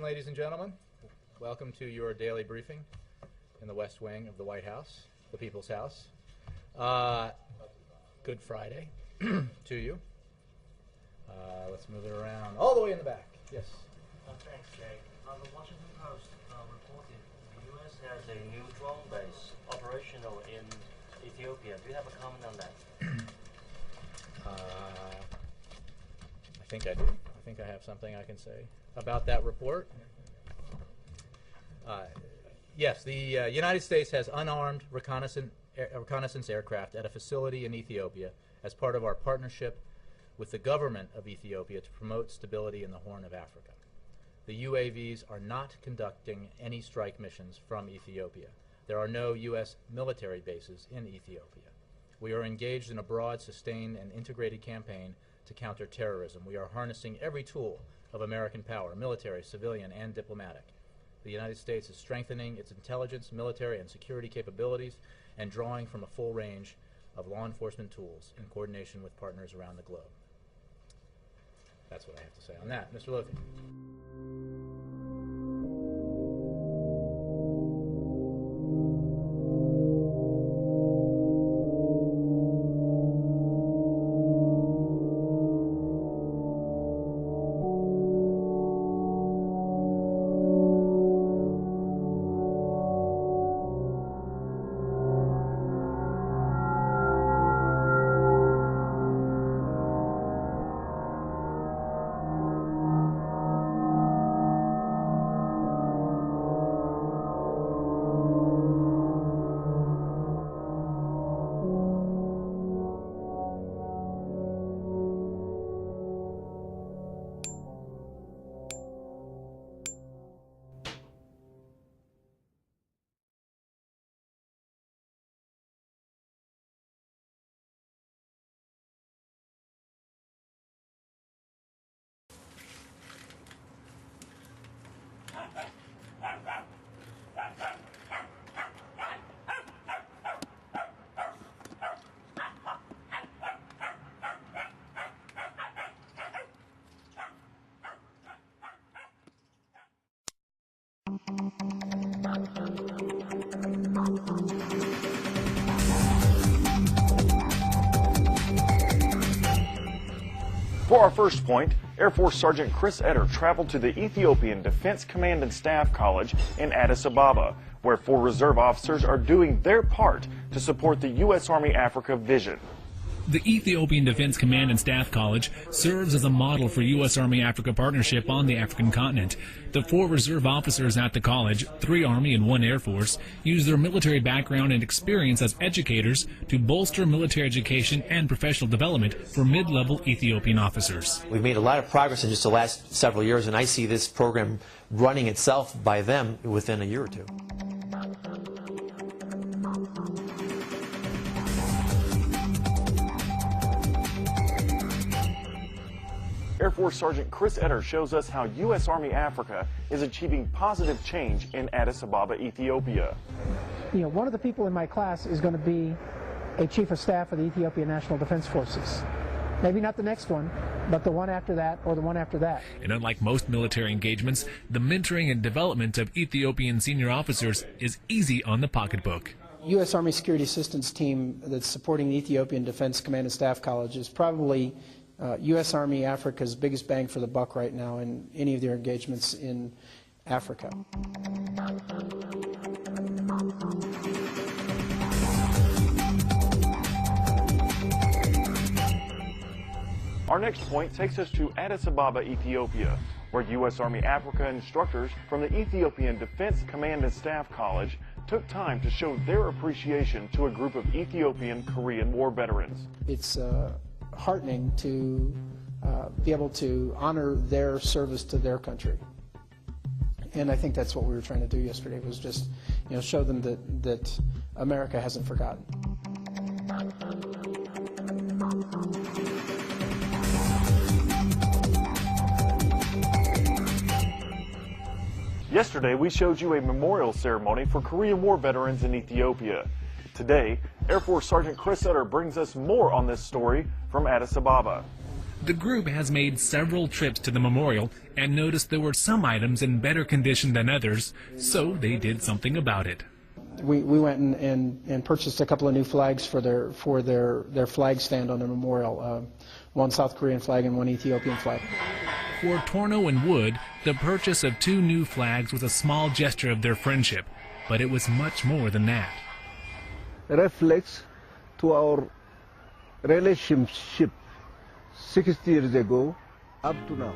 ladies and gentlemen. Welcome to your daily briefing in the West Wing of the White House, the People's House. Good Friday to you. Let's move it around. All the way in the back. Yes. Thanks, Jay. The Washington Post reported the U.S. has a new drone base operational in Ethiopia. Do you have a comment on that? I think I do. I think I have something I can say about that report. Yes, the United States has unarmed reconnaissance aircraft at a facility in Ethiopia as part of our partnership with the government of Ethiopia to promote stability in the Horn of Africa. The UAVs are not conducting any strike missions from Ethiopia. There are no U.S. military bases in Ethiopia. We are engaged in a broad, sustained, and integrated campaign to counter terrorism. We are harnessing every tool of American power, military, civilian, and diplomatic. The United States is strengthening its intelligence, military, and security capabilities and drawing from a full range of law enforcement tools in coordination with partners around the globe. That's what I have to say on that. Mr. Lothian. For our first point, Air Force Sergeant Chris Etter traveled to the Ethiopian Defense Command and Staff College in Addis Ababa, where 4 reserve officers are doing their part to support the U.S. Army Africa vision. The Ethiopian Defense Command and Staff College serves as a model for U.S. Army Africa partnership on the African continent. The 4 reserve officers at the college, 3 Army and 1 Air Force, use their military background and experience as educators to bolster military education and professional development for mid-level Ethiopian officers. We've made a lot of progress in just the last several years, and I see this program running itself by them within a year or 2. Air Force Sergeant Chris Etter shows us how U.S. Army Africa is achieving positive change in Addis Ababa, Ethiopia. You know, one of the people in my class is going to be a Chief of Staff of the Ethiopian National Defense Forces. Maybe not the next one, but the one after that or the one after that. And unlike most military engagements, the mentoring and development of Ethiopian senior officers is easy on the pocketbook. U.S. Army Security Assistance Team that's supporting the Ethiopian Defense Command and Staff College is probably U.S. Army Africa's biggest bang for the buck right now in any of their engagements in Africa. Our next point takes us to Addis Ababa, Ethiopia, where U.S. Army Africa instructors from the Ethiopian Defense Command and Staff College took time to show their appreciation to a group of Ethiopian Korean War veterans. It's heartening to be able to honor their service to their country. And I think that's what we were trying to do yesterday, was just, you know, show them that America hasn't forgotten. Yesterday, we showed you a memorial ceremony for Korean War veterans in Ethiopia. Today, Air Force Sergeant Chris Etter brings us more on this story from Addis Ababa. The group has made several trips to the memorial and noticed there were some items in better condition than others, so they did something about it. We went and purchased a couple of new flags for their flag stand on the memorial, one South Korean flag and one Ethiopian flag. For Torno and Wood, the purchase of 2 new flags was a small gesture of their friendship, but it was much more than that. Reflects to our relationship 60 years ago up to now.